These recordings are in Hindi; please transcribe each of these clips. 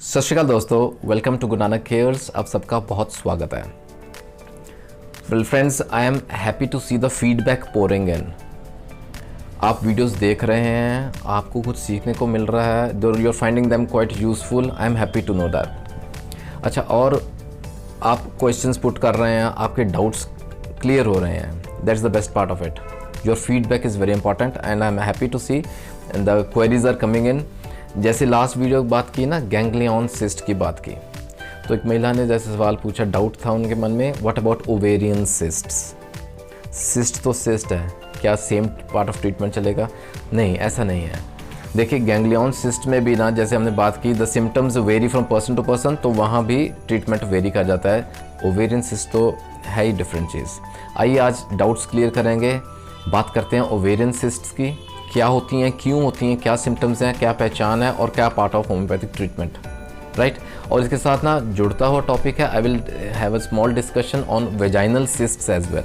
सत श्री अकाल दोस्तों, welcome to Guru Nanak cares. आप सबका बहुत स्वागत है। Well friends, I am happy to see the feedback pouring in. आप वीडियोस देख रहे हैं, आपको कुछ सीखने को मिल रहा है, you are finding them quite useful. I am happy to know that. अच्छा, और आप क्वेश्चंस पुट कर रहे हैं, आपके डाउट्स क्लियर हो रहे हैं, that is the best part of it. Your feedback is very important and I am happy to see the queries are coming in. जैसे लास्ट वीडियो की बात की ना, गैंग्लियन सिस्ट की बात की, तो एक महिला ने जैसे सवाल पूछा, डाउट था उनके मन में, what about ovarian cysts. Cyst तो सिस्ट है, क्या सेम पार्ट ऑफ ट्रीटमेंट चलेगा? नहीं, ऐसा नहीं है। देखिए, गैंग्लियन सिस्ट में भी ना, जैसे हमने बात की, the symptoms vary from person to person, तो वहाँ भी ट्रीटमेंट वेरी कर जाता है। ओवेरियन सिस्ट तो है ही डिफरेंट चीज़। आइए आज डाउट्स क्लियर करेंगे, बात करते हैं ओवेरियन सिस्ट्स की, क्या होती हैं, क्यों होती हैं, क्या सिम्टम्स हैं, क्या पहचान है और क्या part of homeopathic treatment, right. और इसके साथ ना जुड़ता हुआ टॉपिक है, I will have a small discussion on vaginal cysts as well.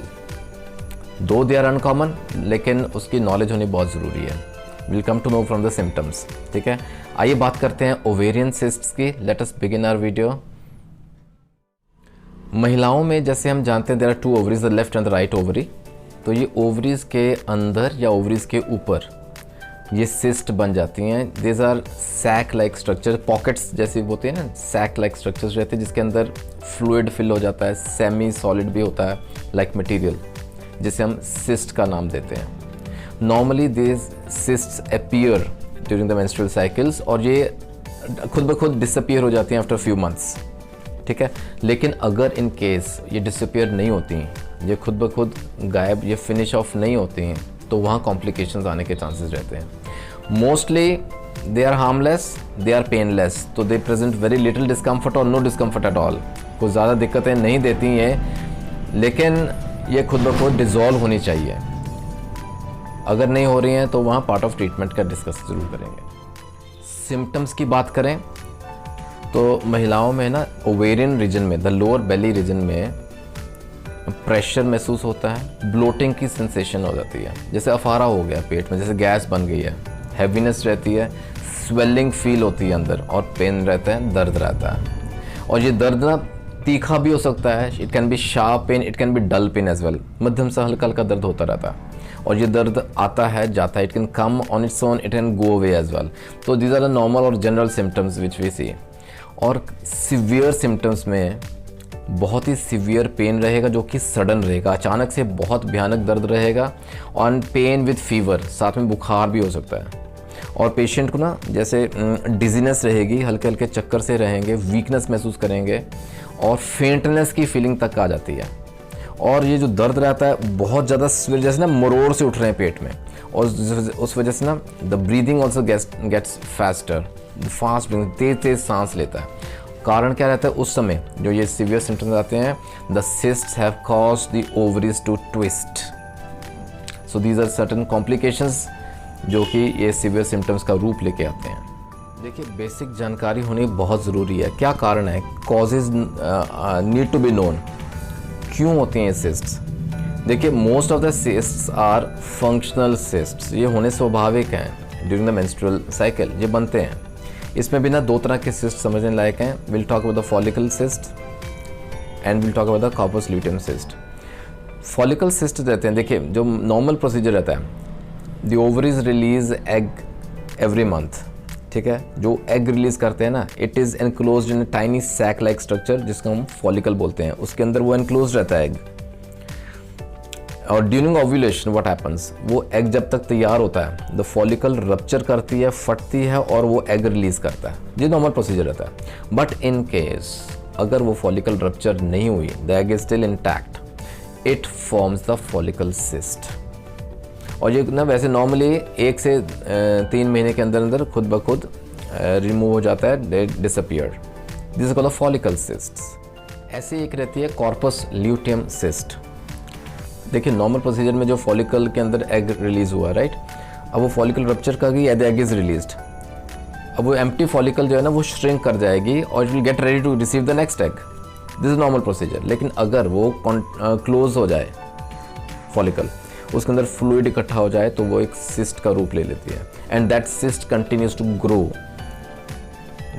Though they are uncommon, लेकिन उसकी नॉलेज होनी बहुत ज़रूरी है। Will come to know from the symptoms, ठीक है। आइए बात करते हैं ओवेरियन सिस्ट्स की। Let us begin our video. महिलाओं में जैसे हम जानते हैं, there are two ovaries, the left and the right ovary. तो ये ओवरीज के अंदर या ओवरीज के ऊपर ये सिस्ट बन जाती हैं। These are sac like structure, pockets जैसे होते हैं ना, सैक लाइक स्ट्रक्चर्स रहते हैं जिसके अंदर फ्लूइड फिल हो जाता है, सेमी सॉलिड भी होता है लाइक मटेरियल, जिसे हम सिस्ट का नाम देते हैं। Normally these cysts appear during the menstrual cycles, और ये खुद ब खुद डिसअपीयर हो जाती हैं आफ्टर फ्यू मंथ्स, ठीक है। लेकिन अगर इन केस ये डिसअपीयर नहीं होती, ये खुद ब खुद गायब, ये फिनिश ऑफ नहीं होती हैं, तो वहाँ कॉम्प्लिकेशंस आने के चांसेस रहते हैं। Mostly they are harmless, they are painless, तो they present very little discomfort और नो डिस्कम्फर्ट एट ऑल। कुछ ज़्यादा दिक्कतें नहीं देती हैं, लेकिन ये खुद ब खुद डिज़ोल्व होनी चाहिए। अगर नहीं हो रही हैं तो वहाँ पार्ट ऑफ ट्रीटमेंट का डिस्कस ज़रूर करेंगे। सिम्टम्स की बात करें तो महिलाओं में ना, ओवेरियन रीजन में, द लोअर बेली रीजन में प्रेशर महसूस होता है, ब्लोटिंग की सेंसेशन हो जाती है, जैसे अफारा हो गया पेट में, जैसे गैस बन गई है, हैवीनेस रहती है, स्वेलिंग फील होती है अंदर, और पेन रहता है, दर्द रहता है। और ये दर्द ना तीखा भी हो सकता है, it can be sharp pain, it can be dull pain as well. मध्यम से हल्का हल्का दर्द होता रहता है, और ये दर्द आता है, जाता है, it can come on its own, it can go away as well. तो दीज आर द नॉर्मल और general symptoms which we see. और सिवियर सिम्टम्स में बहुत ही सिवियर पेन रहेगा, जो कि सडन रहेगा, अचानक से बहुत भयानक दर्द रहेगा, और पेन विद फीवर, साथ में बुखार भी हो सकता है। और पेशेंट को ना जैसे डिजीनेस रहेगी, हल्के हल्के चक्कर से रहेंगे, वीकनेस महसूस करेंगे, और फेंटनेस की फीलिंग तक आ जाती है। और ये जो दर्द रहता है बहुत ज़्यादा, जैसे ना मरोड़ से उठ रहे हैं पेट में, और उस वजह से ना the breathing also gets faster, fast breathing, तेज तेज सांस लेता है। कारण क्या रहता है उस समय जो ये सीवियर सिम्टम्स आते हैं? The cysts have caused the ovaries to twist, so these are certain complications जो कि ये सीवियर सिम्टम्स का रूप लेके आते हैं। देखिए, बेसिक जानकारी होनी बहुत ज़रूरी है। क्या कारण है? Causes need to be known. क्यों होते हैं ये सिस्ट्स? देखिए, most of the cysts are functional cysts, ये होने स्वाभाविक हैं ड्यूरिंग द मेंस्ट्रुअल साइकिल, ये बनते हैं। इसमें भी ना दो तरह के सिस्ट समझने लायक हैं। Will talk about the follicle cyst and will talk about the corpus luteum cyst. Follicle cyst रहते हैं, देखिए जो नॉर्मल प्रोसीजर रहता है, the ovaries release egg every month, ठीक है। जो एग रिलीज करते हैं ना, it is enclosed in tiny sac like structure, जिसको हम फॉलिकल बोलते हैं। उसके अंदर वो एनक्लोज रहता है एग। और ड्यूरिंग ओव्यूलेशन व्हाट हैपन्स, वो एग जब तक तैयार होता है, द फॉलिकल रप्चर करती है, फटती है, और वो एग रिलीज करता है। ये नॉर्मल प्रोसीजर रहता है। बट इन केस अगर वो फॉलिकल रप्चर नहीं हुई, the egg is still intact, it forms the follicle cyst. और ये ना वैसे नॉर्मली 1 से 3 महीने के अंदर अंदर खुद ब खुद रिमूव हो जाता है, they disappear. This is called the follicle cysts. ऐसे एक रहती है कॉर्पस ल्यूटियम सिस्ट। देखिए, नॉर्मल प्रोसीजर में जो फॉलिकल के अंदर एग रिलीज हुआ, राइट, अब वो फॉलिकल रप्चर कर गई, द एग इज रिलीज्ड। अब वो एम्प्टी फॉलिकल जो है ना, वो श्रिंक कर जाएगी और it will get ready to receive the next egg. This is normal procedure. लेकिन अगर वो क्लोज हो जाए फॉलिकल, उसके अंदर फ्लूइड इकट्ठा हो जाए, तो वो एक सिस्ट का रूप ले लेती है, and that cyst continues to grow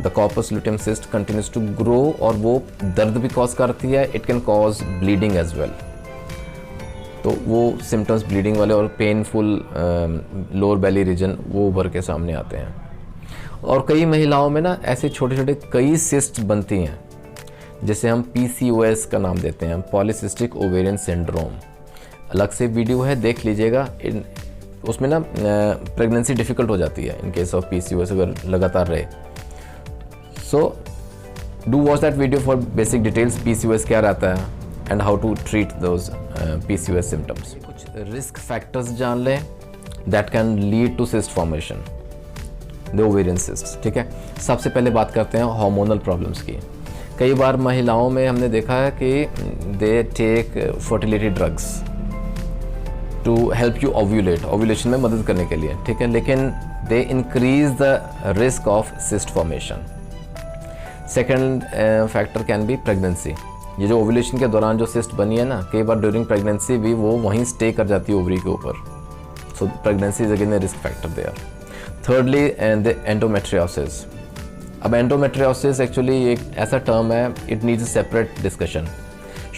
the corpus luteum cyst continues to grow और वो दर्द भी कॉज करती है, it can cause bleeding as well. तो वो सिम्टम्स ब्लीडिंग वाले और पेनफुल लोअर बेली रीजन वो उभर के सामने आते हैं। और कई महिलाओं में ना ऐसे छोटे छोटे कई सिस्ट बनती हैं, जिसे हम PCOS का नाम देते हैं, पॉलीसिस्टिक ओवेरियन सिंड्रोम। अलग से वीडियो है, देख लीजिएगा। उसमें ना प्रेगनेंसी डिफ़िकल्ट हो जाती है इन केस ऑफ PCOS अगर लगातार रहे। So do watch that video for basic details, PCOS क्या रहता है and how to treat those PCOS symptoms. कुछ रिस्क फैक्टर्स जान लें that can lead to cyst formation, the ovarian cyst. ठीक है, सबसे पहले बात करते हैं हार्मोनल प्रॉब्लम्स की। कई बार महिलाओं में हमने देखा है कि they take fertility drugs to help you ovulate, ovulation में मदद करने के लिए। ठीक है, लेकिन they increase the risk of cyst formation. Second factor can be pregnancy. ये जो ओव्यूलेशन के दौरान जो सिस्ट बनी है ना, कई बार ड्यूरिंग प्रेगनेंसी भी वो वहीं स्टे कर जाती है ओवरी के ऊपर। So pregnancy is again a risk factor there. Thirdly the endometriosis. अब एंडोमेट्रियोसिस एक्चुअली एक ऐसा टर्म है, it needs a separate discussion.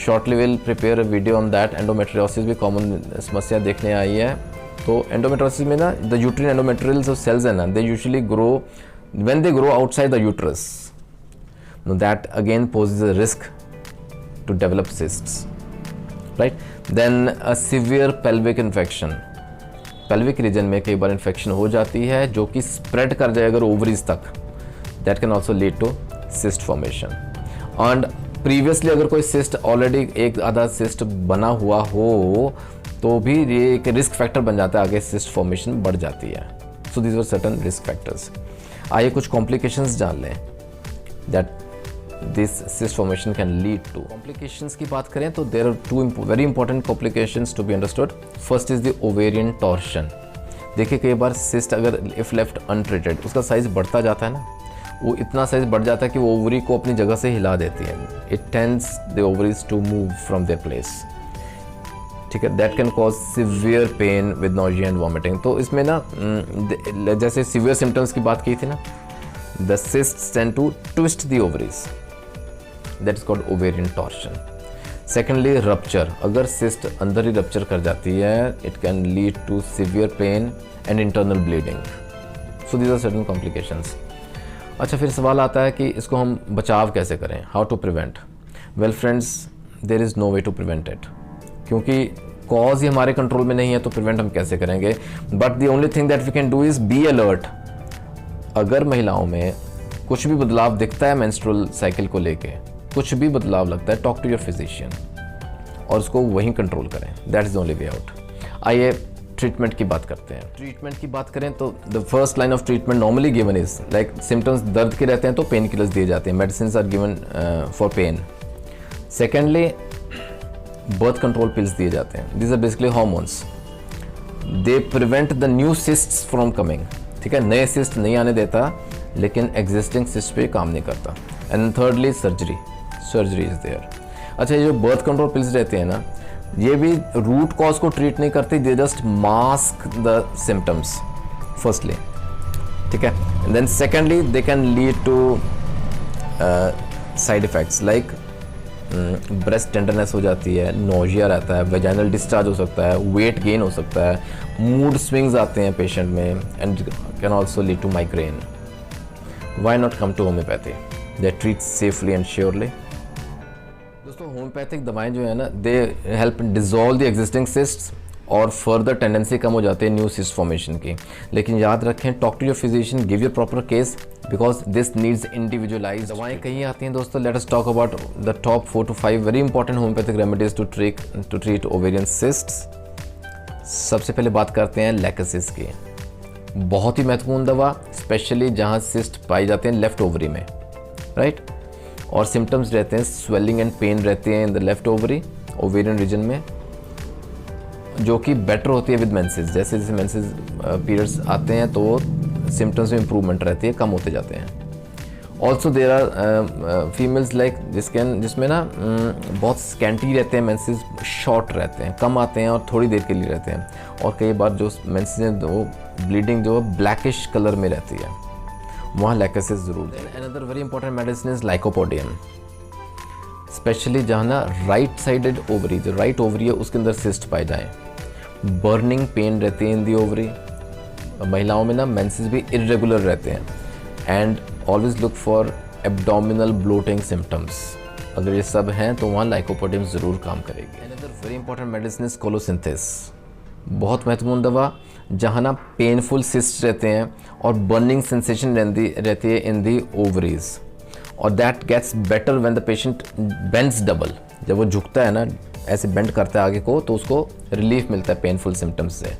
Shortly will prepare a video on that. Endometriosis भी कॉमन समस्या देखने आई है। तो एंडोमेट्रियोसिस में ना द यूट्रिन एंडोमेट्रियल जो सेल्स हैं ना, they usually grow when they grow outside the uterus. That again poses a risk to develop cysts, right? Then a severe pelvic infection. pelvic region में कई बार इन्फेक्शन हो जाती है जो कि स्प्रेड कर जाए अगर ओवरीज तक, that can also lead to cyst formation. And previously अगर कोई cyst ऑलरेडी एक आधा cyst बना हुआ हो तो भी ये एक रिस्क फैक्टर बन जाता है, आगे cyst formation बढ़ जाती है। So these were certain risk factors. आइए कुछ complications जान लें that this cyst formation can lead to। complications की बात करें तो there are two very important complications to be understood. First is the ovarian torsion. देखिए कई बार cyst अगर if left untreated उसका साइज बढ़ता जाता है ना, वो इतना साइज बढ़ जाता है कि वो ओवरी को अपनी जगह से हिला देती है। It tends the ovaries to move from their place. ठीक है, that can cause severe pain with nausea and vomiting. तो इसमें ना जैसे severe symptoms की बात की थी ना, the cysts tend to twist the ovaries. That is called ovarian torsion. Secondly, rupture. अगर cyst अंदर ही rupture कर जाती है, it can lead to severe pain and internal bleeding. So these are certain complications. अच्छा, फिर सवाल आता है कि इसको हम बचाव कैसे करें? How to prevent? Well friends, there is no way to prevent it. क्योंकि cause ही हमारे कंट्रोल में नहीं है तो prevent हम कैसे करेंगे? But the only thing that we can do is be alert. अगर महिलाओं में कुछ भी बदलाव दिखता है मेंस्ट्रुअल साइकिल को लेके, कुछ भी बदलाव लगता है, टॉक टू योर फिजिशियन और उसको वहीं कंट्रोल करें। That is the only way out. आइए ट्रीटमेंट की बात करते हैं। ट्रीटमेंट की बात करें तो the first line of treatment normally given is like symptoms दर्द के रहते हैं तो पेन किलर्स दिए जाते हैं, medicine are given for pain. Secondly birth control pills दिए जाते हैं, this are basically hormones, they prevent the new cysts from coming. ठीक है, नए सिस्ट नहीं आने देता लेकिन एग्जिस्टिंग सिस्ट पे काम नहीं करता। And thirdly surgery is there. अच्छा, ये जो बर्थ कंट्रोल पिल्स रहते हैं ना, ये भी रूट कॉज को ट्रीट नहीं करते, they just mask the symptoms firstly. ठीक है, and then secondly they can lead to side effects like breast tenderness हो जाती है, नोजिया रहता है, वेजाइनल डिस्चार्ज हो सकता है, वेट गेन हो सकता है, मूड स्विंग्स आते हैं पेशेंट में, and can also lead to migraine. Why not come to homeopathy? They treat safely and surely. दोस्तों, होम्योपैथिक दवाएं जो है ना, they help dissolve the existing cysts और फर्दर टेंडेंसी कम हो जाती है न्यू सिस्ट फॉर्मेशन की। लेकिन याद रखें, talk to your physician, give your proper case because this needs individualized. दवाएं कहीं आती हैं दोस्तों, let us talk about the top 4 to 5 very important homeopathic remedies to treat ovarian cysts. सबसे पहले बात करते हैं लैकेसिस की। बहुत ही महत्वपूर्ण दवा, स्पेशली जहाँ सिस्ट पाई जाते हैं लेफ्ट ओवरी में, राइट? और सिम्टम्स रहते हैं स्वेलिंग एंड पेन रहते हैं in the left ovary, ovarian region में, जो कि बेटर होती है विद मेंसेस। जैसे जैसे मेंसेस पीरियड्स आते हैं तो सिम्टम्स में इंप्रूवमेंट रहती है, कम होते जाते हैं। Also there are females like जिसमें ना बहुत स्कैंटी रहते हैं मेंसेस, शॉर्ट रहते हैं, कम आते हैं और थोड़ी देर के लिए रहते हैं। और कई बार जो मेंसेस हैं वो ब्लीडिंग जो ब्लैकिश कलर में रहती है, वहाँ लैकेसिस ज़रूर दें। Another very important medicine is lycopodium, specially जहाँ ना राइट साइडेड ओवरी, जो राइट ओवरी है उसके अंदर सिस्ट पाए जाएँ, बर्निंग पेन रहती है इन दी ओवरी, महिलाओं में ना मेंसेस भी इरेगुलर रहते हैं, and always look for abdominal bloating symptoms. अगर ये सब हैं तो वहाँ लाइकोपोडियम ज़रूर काम करेगी। Another very important medicine is colocynthis, बहुत महत्वपूर्ण दवा, जहाँ ना पेनफुल सिस्ट रहते हैं और बर्निंग सेंसेशन रहती है इन दी ओवरीज, और that gets better when the patient bends double. जब वो झुकता है ना, ऐसे बेंड करता है आगे को, तो उसको रिलीफ मिलता है पेनफुल सिम्टम्स से,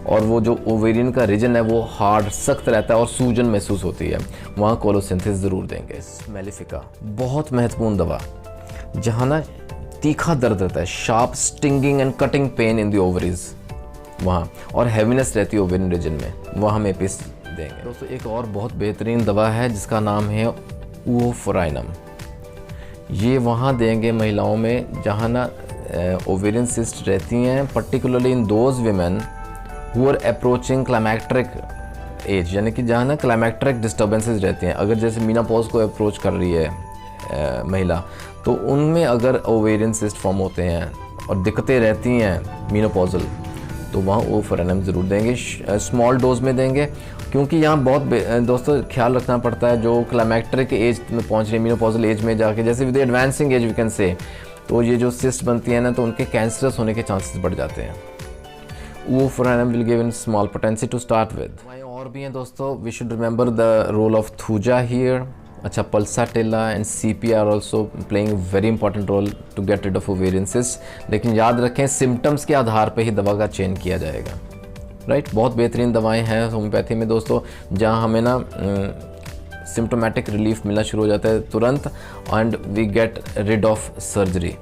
और वो जो ओवेरियन का रीजन है वो हार्ड सख्त रहता है और सूजन महसूस होती है, वहाँ कोलोसिंथेस ज़रूर देंगे। मेलिफिका बहुत महत्वपूर्ण दवा, जहाँ ना तीखा दर्द रहता है, sharp stinging and cutting pain in the ovaries वहाँ, और हैवीनेस रहती है ओवेरियन रीजन में, वहाँ हम एपिस देंगे। दोस्तों एक और बहुत बेहतरीन दवा है जिसका नाम है ओवोफोराइनम। ये वहाँ देंगे महिलाओं में जहाँ ना ओवेरियन सिस्ट रहती हैं, particularly in those women who are approaching climacteric age, यानी कि जहाँ ना क्लाइमैक्ट्रिक डिस्टर्बेंसेस रहती हैं। अगर जैसे मीनोपॉज को अप्रोच कर रही है महिला, तो उनमें अगर ओवेरियन सिस्ट फॉर्म होते हैं और दिक्कतें रहती हैं मीनोपॉजल, तो वहाँ ओवोफोराइनम ज़रूर देंगे, स्मॉल डोज में देंगे, क्योंकि यहाँ बहुत दोस्तों ख्याल रखना पड़ता है, जो क्लाइमैक्ट्रिक एज में पहुँच रही है, मीनोपॉजल एज में जाके, जैसे with advancing age we can say, तो ये जो सिस्ट बनती है ना, तो उनके कैंसरस होने के चांसेस बढ़ जाते हैं। Oophorinum will give in small potency to start with. और भी हैं दोस्तों, we should remember the role of Thuja here. अच्छा, pulsatilla and CP are also playing very important role to get rid of ovarian cyst, लेकिन याद रखें सिम्टम्स के आधार पे ही दवा का चयन किया जाएगा, राइट। बहुत बेहतरीन दवाएं हैं होम्योपैथी में दोस्तों, जहां हमें ना सिम्टोमेटिक रिलीफ मिलना शुरू हो जाता है तुरंत, and we get rid of surgery.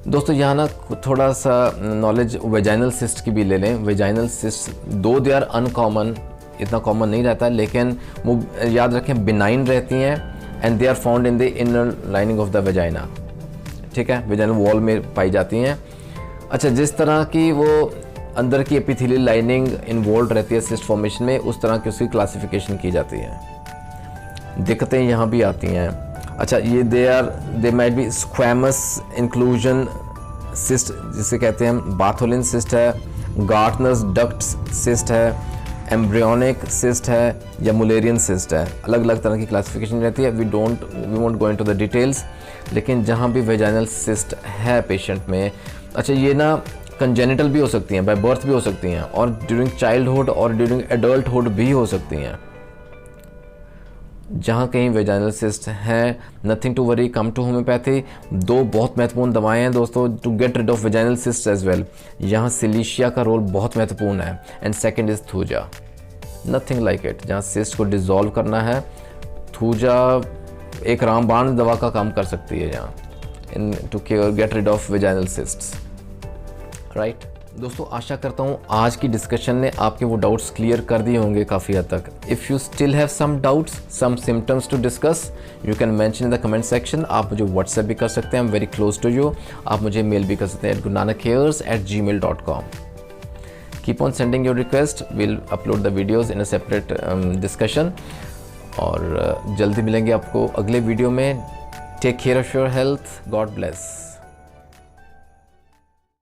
दोस्तों यहाँ ना थोड़ा सा नॉलेज वेजाइनल सिस्ट की भी ले लें। Vaginal cyst though they are uncommon, इतना कॉमन नहीं रहता, लेकिन वो याद रखें बिनाइन रहती हैं, and they are found in the inner lining of the vagina, ठीक है, वेजाइनल वॉल में पाई जाती हैं। अच्छा, जिस तरह की वो अंदर की एपिथेलियल लाइनिंग इन्वॉल्व रहती है सिस्ट फॉर्मेशन में, उस तरह की उसकी क्लासिफिकेशन की जाती है। दिक्कतें यहाँ भी आती हैं। अच्छा, ये they might be squamous inclusion cyst, जिसे कहते हैं बाथोलिन सिस्ट है, गार्टनर्स डक्ट सिस्ट है, एम्ब्रियोनिक सिस्ट है, या मुलेरियन सिस्ट है। अलग अलग तरह की क्लासिफिकेशन रहती है, we won't go into the details. लेकिन जहाँ भी वेजाइनल सिस्ट है पेशेंट में, अच्छा ये ना कंजेनिटल भी हो सकती हैं, बाय बर्थ भी हो सकती हैं, और ड्यूरिंग चाइल्डहुड और ड्यूरिंग एडल्टहुड भी हो सकती हैं। जहाँ कहीं वेजाइनल सिस्ट हैं, nothing to worry, come to homeopathy. दो बहुत महत्वपूर्ण दवाएं हैं दोस्तों to get rid of vaginal cyst as well. यहाँ सिलीशिया का रोल बहुत महत्वपूर्ण है, and second is thuja, nothing like it. जहाँ सिस्ट को डिसॉल्व करना है, थूजा एक रामबाण दवा का काम कर सकती है यहाँ, in to get rid of vaginal cysts, right. दोस्तों आशा करता हूँ आज की डिस्कशन ने आपके वो डाउट्स क्लियर कर दिए होंगे काफ़ी हद तक। If you still have some doubts, some symptoms to discuss, you can mention in the comment section. आप मुझे व्हाट्सएप भी कर सकते हैं, I am very close to you. आप मुझे मेल भी कर सकते हैं gurnanak@gmail.com। Keep on sending your request, will upload the videos in a separate discussion, और जल्दी मिलेंगे आपको अगले वीडियो में। Take care of your health, God bless.